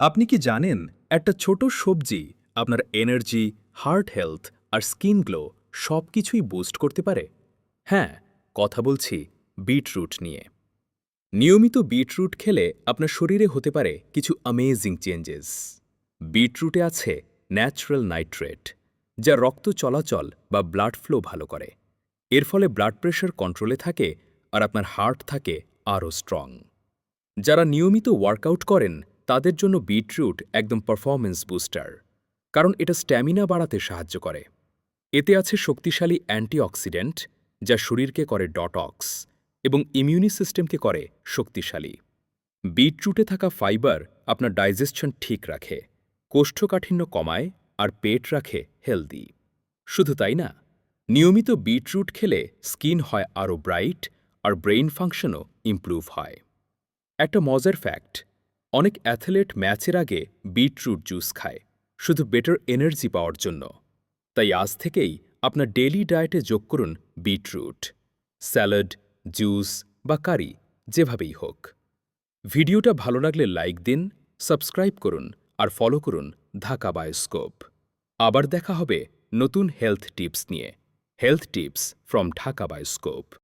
আপনি কি জানেন একটা ছোট সবজি আপনার এনার্জি, হার্ট হেলথ আর স্কিন গ্লো সবকিছুই বুস্ট করতে পারে? হ্যাঁ, কথা বলছি বিটরুট নিয়ে। নিয়মিত বিটরুট খেলে আপনার শরীরে হতে পারে কিছু অ্যামেজিং চেঞ্জেস। বিটরুটে আছে ন্যাচারাল নাইট্রেট, যা রক্ত চলাচল বা ব্লাড ফ্লো ভালো করে। এর ফলে ব্লাড প্রেশার কন্ট্রোলে থাকে আর আপনার হার্ট থাকে আরও স্ট্রং। যারা নিয়মিত ওয়ার্কআউট করেন তাদের জন্য বিটরুট একদম পারফরম্যান্স বুস্টার, কারণ এটা স্ট্যামিনা বাড়াতে সাহায্য করে। এতে আছে শক্তিশালী অ্যান্টিঅক্সিডেন্ট, যা শরীরকে করে ডটক্স এবং ইমিউনি সিস্টেমকে করে শক্তিশালী। বিটরুটে থাকা ফাইবার আপনার ডাইজেশন ঠিক রাখে, কোষ্ঠকাঠিন্য কমায় আর পেট রাখে হেলদি। শুধু তাই না, নিয়মিত বিটরুট খেলে স্কিন হয় আরও ব্রাইট আর ব্রেইন ফাংশনও ইমপ্রুভ হয়। একটা মজার ফ্যাক্ট, অনেক অ্যাথলেট ম্যাচের আগে বিটরুট জুস খায় শুধু বেটার এনার্জি পাওয়ার জন্য। তাই আজ থেকেই আপনার ডেইলি ডায়েটে যোগ করুন বিটরুট। স্যালাড, জুস বা কারি, যেভাবেই হোক। ভিডিওটা ভালো লাগলে লাইক দিন, সাবস্ক্রাইব করুন আর ফলো করুন ঢাকা বায়োস্কোপ। আবার দেখা হবে নতুন হেলথ টিপস নিয়ে। Health tips from Dhaka bioscope.